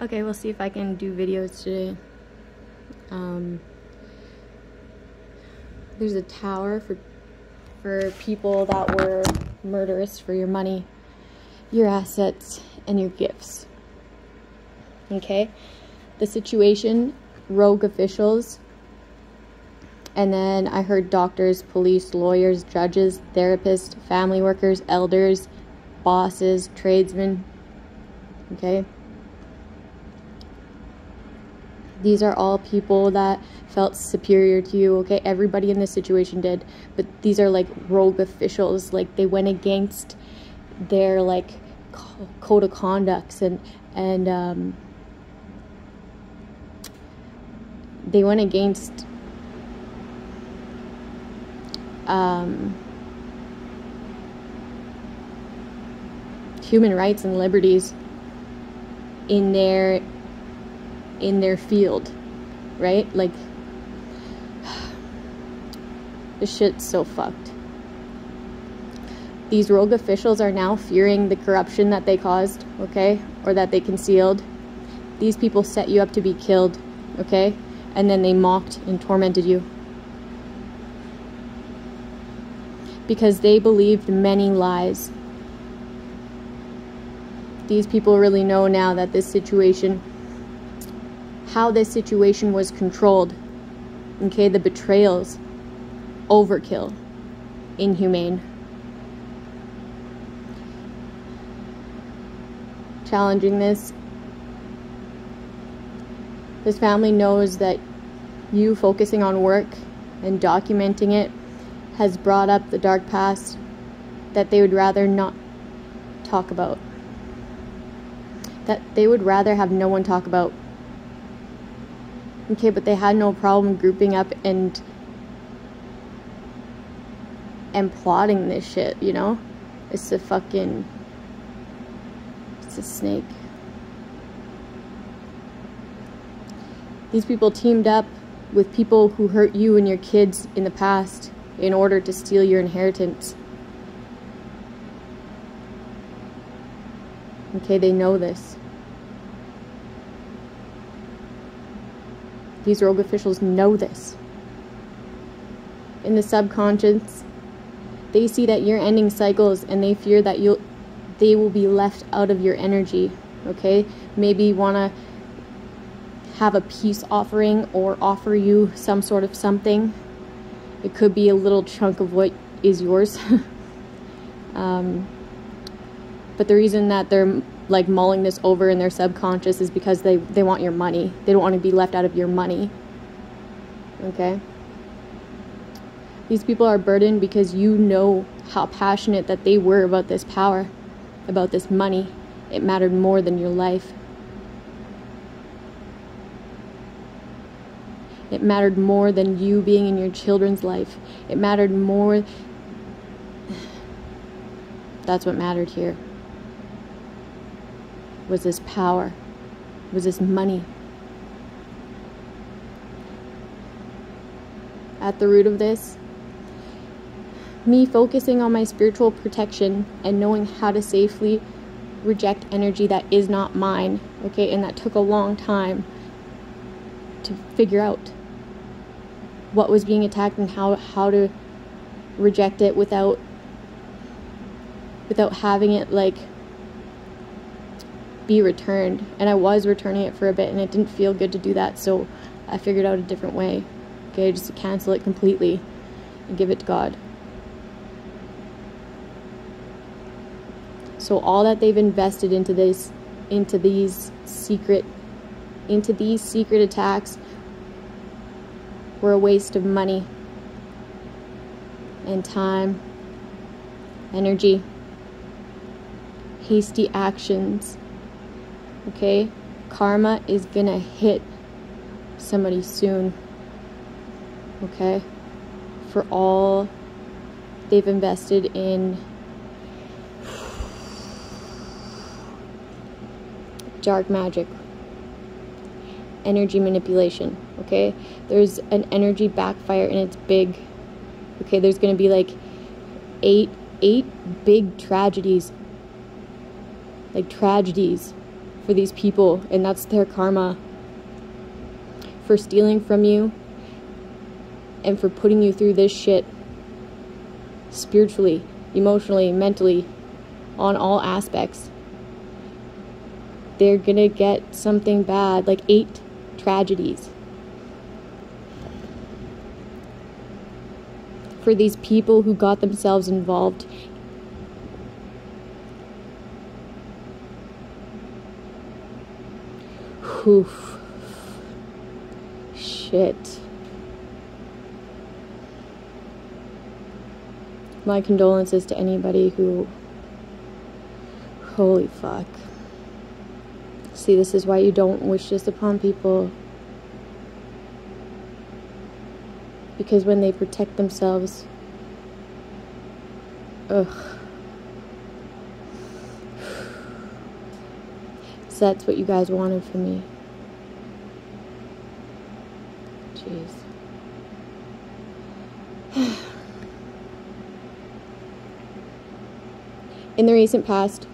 Okay, we'll see if I can do videos today. There's a tower for people that were murderous for your money, your assets, and your gifts. Okay? The situation, rogue officials, and then I heard doctors, police, lawyers, judges, therapists, family workers, elders, bosses, tradesmen. Okay? These are all people that felt superior to you, okay? Everybody in this situation did. But these are like rogue officials. Like, they went against their like code of conducts and they went against human rights and liberties in their field, right? Like, this shit's so fucked. These rogue officials are now fearing the corruption that they caused, okay? Or that they concealed. These people set you up to be killed, okay? And then they mocked and tormented you. Because they believed many lies. These people really know now that this situation, how this situation was controlled. Okay, the betrayals, overkill, inhumane. Challenging this family knows that you focusing on work and documenting it has brought up the dark past that they would rather not talk about. That they would rather have no one talk about. Okay, but they had no problem grouping up and plotting this shit, you know? It's a snake. These people teamed up with people who hurt you and your kids in the past in order to steal your inheritance. Okay, they know this. These rogue officials know this. In the subconscious, they see that you're ending cycles and they fear that they will be left out of your energy. Okay? Maybe want to have a peace offering or offer you some sort of something. It could be a little chunk of what is yours. But the reason that they're like mulling this over in their subconscious is because they want your money. They don't want to be left out of your money. Okay? These people are burdened because you know how passionate that they were about this power, about this money. It mattered more than your life. It mattered more than you being in your children's life. It mattered more. That's what mattered here. Was this power? Was this money? At the root of this, me focusing on my spiritual protection and knowing how to safely reject energy that is not mine, okay, and that took a long time to figure out what was being attacked and how to reject it without having it like be returned. And I was returning it for a bit and it didn't feel good to do that, so I figured out a different way, okay, just to cancel it completely and give it to God. So all that they've invested into these secret attacks were a waste of money and time, energy, hasty actions. Okay? Karma is gonna hit somebody soon. Okay? For all they've invested in dark magic, energy manipulation. Okay, there's an energy backfire and it's big. Okay, there's gonna be like eight big tragedies, like tragedies for for these people, and that's their karma for stealing from you and for putting you through this shit spiritually, emotionally, mentally, on all aspects. They're gonna get something bad, like 8 tragedies. For these people who got themselves involved. Oof. Shit. My condolences to anybody who... Holy fuck. See, this is why you don't wish this upon people. Because when they protect themselves... Ugh. So that's what you guys wanted from me. Jeez. In the recent past,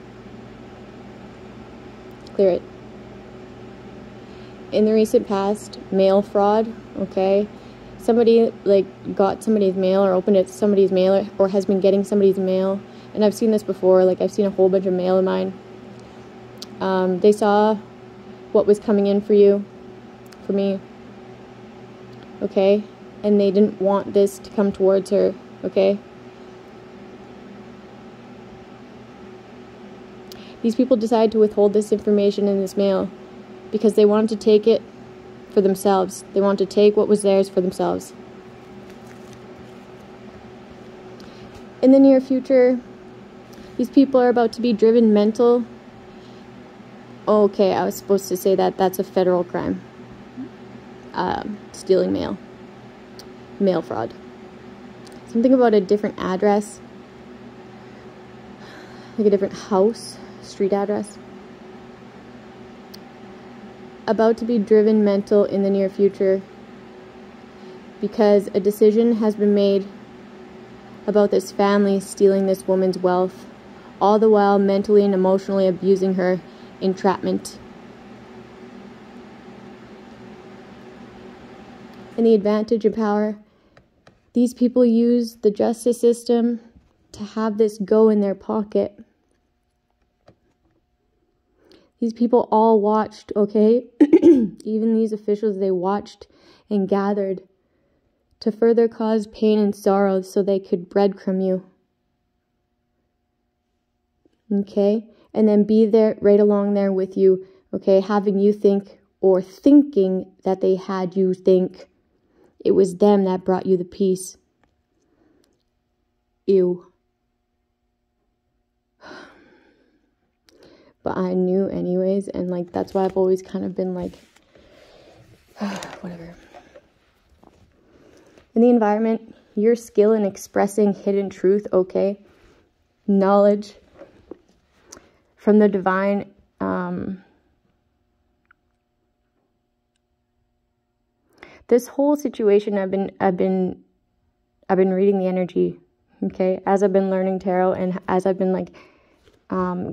clear it. In the recent past, mail fraud, okay? Somebody like got somebody's mail or opened it somebody's mail or has been getting somebody's mail. And I've seen this before, like I've seen a whole bunch of mail of mine. They saw what was coming in for you, for me, okay? And they didn't want this to come towards her, okay? These people decided to withhold this information in this mail because they wanted to take it for themselves. They wanted to take what was theirs for themselves. In the near future, these people are about to be driven mental. Okay, I was supposed to say that. That's a federal crime. Stealing mail. Mail fraud. Something about a different address. Like a different house. Street address. About to be driven mental in the near future. Because a decision has been made about this family stealing this woman's wealth. All the while mentally and emotionally abusing her. Entrapment. And the advantage and power. These people use the justice system to have this go in their pocket. These people all watched, okay? Even these officials, they watched and gathered to further cause pain and sorrow so they could breadcrumb you. Okay? And then be there, right along there with you, okay? Having you think, or thinking that they had you think it was them that brought you the peace. Ew. But I knew anyways, and like, that's why I've always kind of been like, whatever. In the environment, your skill in expressing hidden truth, okay? Knowledge from the divine, this whole situation, I've been reading the energy, okay, as I've been learning tarot and as I've been like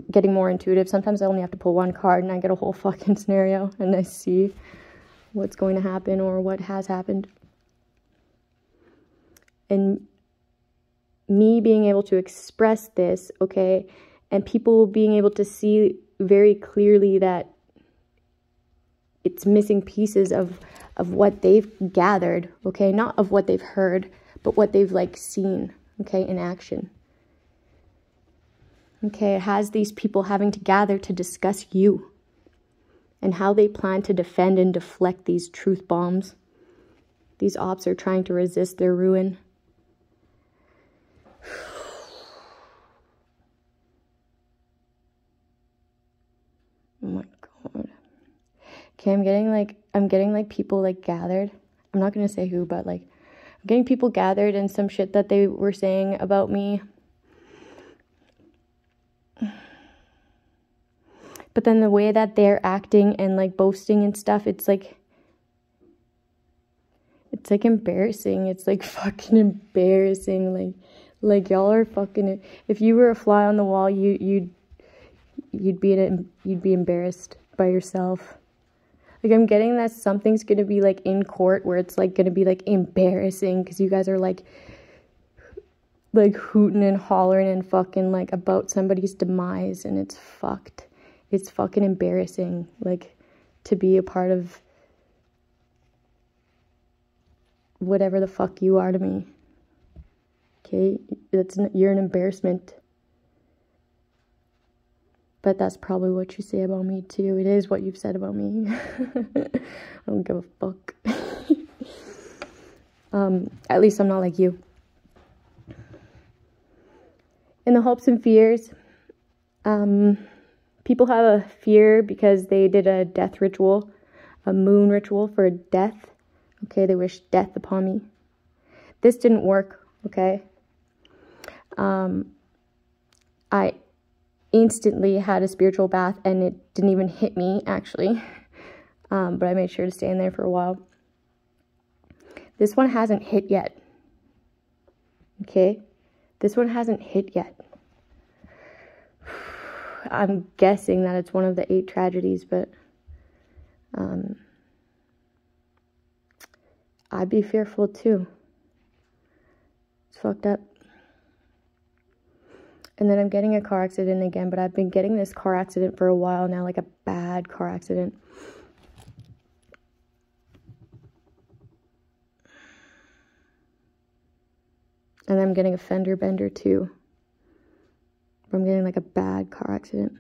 getting more intuitive. Sometimes I only have to pull one card and I get a whole fucking scenario and I see what's going to happen or what has happened. And me being able to express this, okay, and people being able to see very clearly that it's missing pieces of what they've gathered, okay? Not of what they've heard, but what they've, like, seen, okay, in action. Okay, it has these people having to gather to discuss you and how they plan to defend and deflect these truth bombs. These ops are trying to resist their ruin. Oh my god. Okay, I'm getting like people like gathered. I'm not gonna say who, but like I'm getting people gathered and some shit that they were saying about me. But then the way that they're acting and like boasting and stuff, it's like embarrassing. It's like fucking embarrassing. Like y'all are fucking, if you were a fly on the wall, you'd be embarrassed. by yourself. Like, I'm getting that something's going to be, like, in court where it's, like, going to be, like, embarrassing because you guys are, like, hooting and hollering and fucking, like, about somebody's demise, and it's fucked. It's fucking embarrassing, like, to be a part of whatever the fuck you are to me. Okay? You're an embarrassment. But that's probably what you say about me, too. It is what you've said about me. I don't give a fuck. At least I'm not like you. In the hopes and fears, people have a fear because they did a death ritual, a moon ritual for death. Okay, they wish death upon me. This didn't work, okay? I instantly had a spiritual bath, and it didn't even hit me, actually. But I made sure to stay in there for a while. This one hasn't hit yet. Okay? This one hasn't hit yet. I'm guessing that it's one of the 8 tragedies, but I'd be fearful too. It's fucked up. And then I'm getting a car accident again, but I've been getting this car accident for a while now, like a bad car accident. And I'm getting a fender bender too. I'm getting like a bad car accident.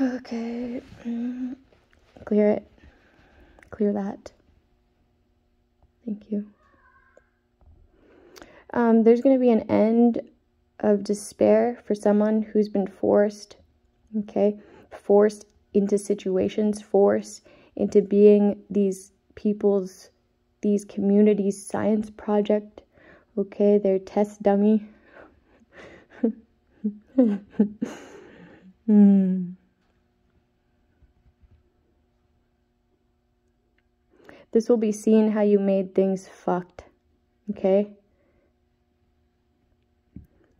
Okay. Clear it. Clear that. Thank you. There's going to be an end of despair for someone who's been forced, okay? Forced into situations, forced into being these people's, these communities' science project, okay? Their test dummy. This will be seen how you made things fucked, okay?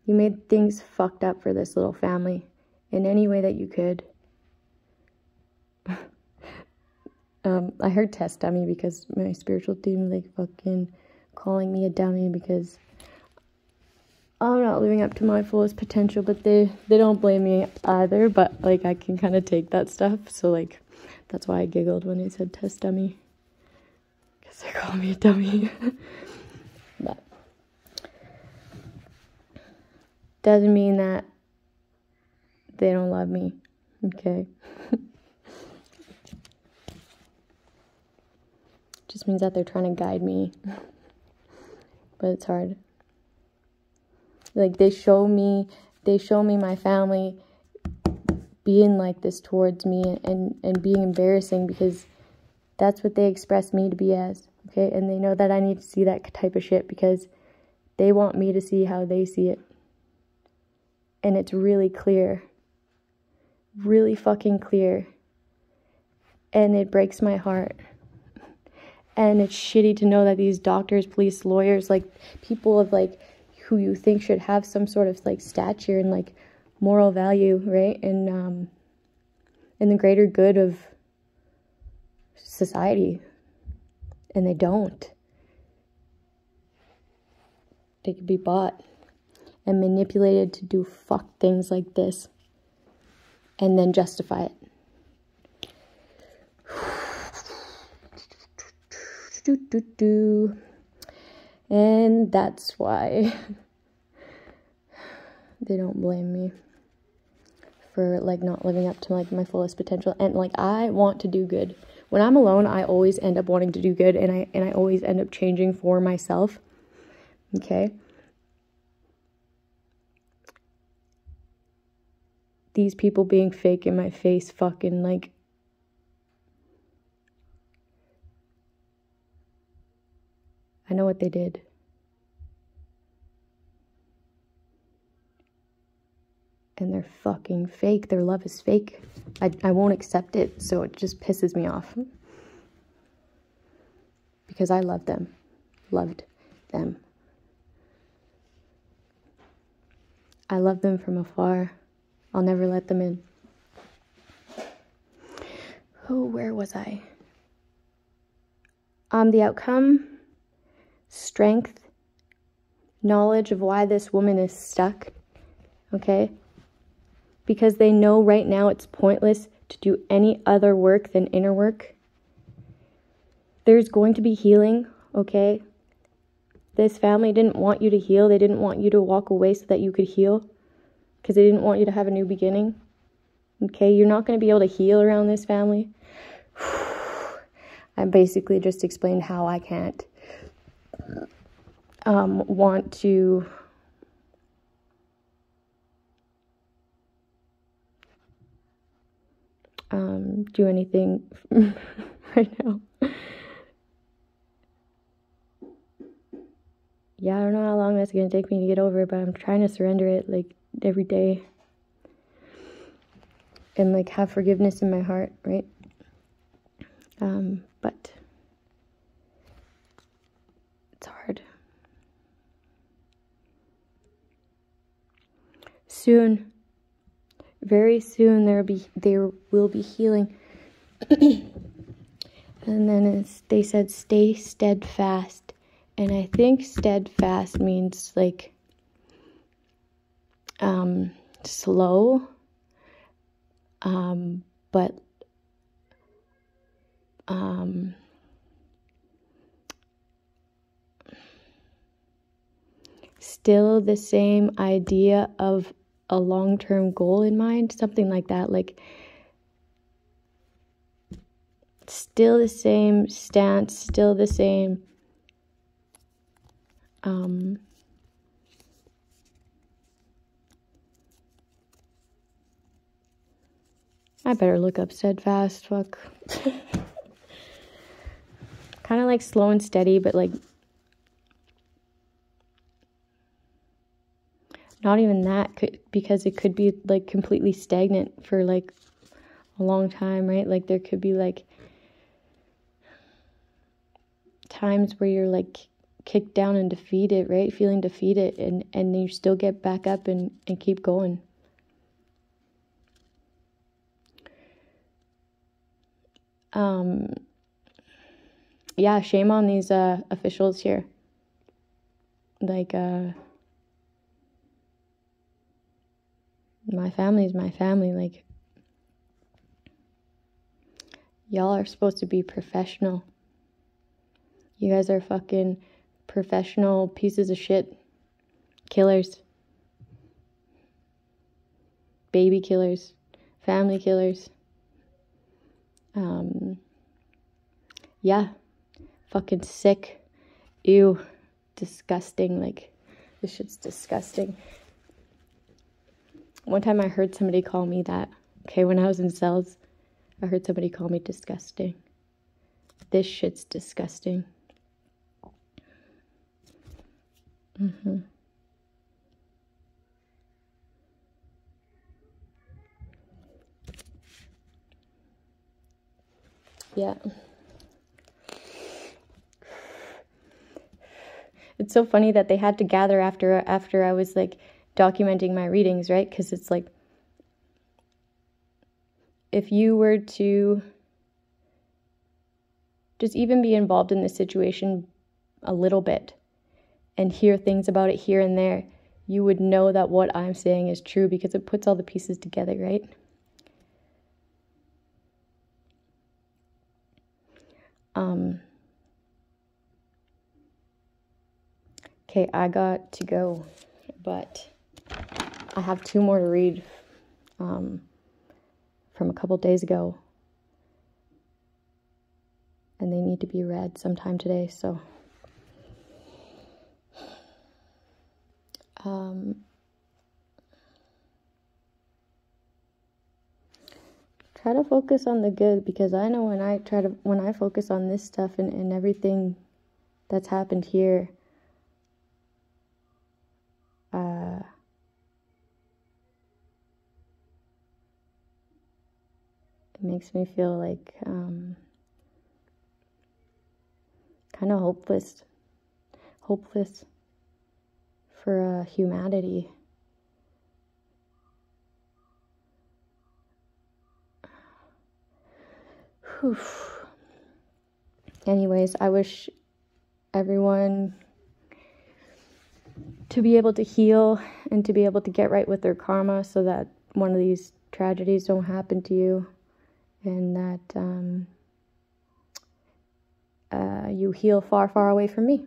You made things fucked up for this little family in any way that you could. I heard test dummy because my spiritual team like fucking calling me a dummy because I'm not living up to my fullest potential, but they don't blame me either, but like I can kind of take that stuff, so like that's why I giggled when they said test dummy, because they're calling me a dummy. But doesn't mean that they don't love me, okay? Just means that they're trying to guide me, but it's hard. Like they show me my family being like this towards me and being embarrassing because that's what they express me to be as, okay? And they know that I need to see that type of shit because they want me to see how they see it. And it's really clear. Really fucking clear. And it breaks my heart. And it's shitty to know that these doctors, police, lawyers, like people of like who you think should have some sort of like stature and like moral value, right? And in the greater good of society. And they don't. They could be bought and manipulated to do fuck things like this and then justify it. And that's why they don't blame me for like not living up to like my fullest potential. And like I want to do good. When I'm alone, I always end up wanting to do good, and I always end up changing for myself. Okay? These people being fake in my face fucking like I know what they did. And they're fucking fake. Their love is fake. I won't accept it, so it just pisses me off. because I loved them. I love them from afar. I'll never let them in. Oh, where was I? The outcome, strength, knowledge of why this woman is stuck, okay? Because they know right now it's pointless to do any other work than inner work. There's going to be healing, okay? This family didn't want you to heal. They didn't want you to walk away so that you could heal, because they didn't want you to have a new beginning. Okay, you're not going to be able to heal around this family. I basically just explained how I can't want to do anything right now. Yeah, I don't know how long that's going to take me to get over it, but I'm trying to surrender it, like, every day. And, like, have forgiveness in my heart, right? But it's hard. Soon, very soon, there will be healing. And then they said, stay steadfast. And I think steadfast means, like, slow, but still the same idea of a long-term goal in mind, something like that. Like, still the same stance, still the same I better look up steadfast, fuck. Kind of like slow and steady, but like not even that, because it could be like completely stagnant for like a long time, right? Like there could be like times where you're like kicked down and defeated, right? Feeling defeated, and you still get back up and keep going. Yeah, shame on these officials here. Like, my family's my family. Like, y'all are supposed to be professional. You guys are fucking professional pieces of shit. Killers. Baby killers. Family killers. Yeah. Fucking sick. Ew. Disgusting. Like, this shit's disgusting. One time I heard somebody call me that. Okay, when I was in cells, I heard somebody call me disgusting. This shit's disgusting. Yeah. It's so funny that they had to gather after I was like documenting my readings, right? Because it's like, if you were to just even be involved in this situation a little bit and hear things about it here and there, you would know that what I'm saying is true, because it puts all the pieces together, right? Okay, I got to go, but I have 2 more to read from a couple days ago, and they need to be read sometime today, so try to focus on the good, because I know when I focus on this stuff and everything that's happened here, it makes me feel like kind of hopeless for humanity. Whew. Anyways, I wish everyone to be able to heal and to be able to get right with their karma so that one of these tragedies don't happen to you, and that you heal far, far away from me.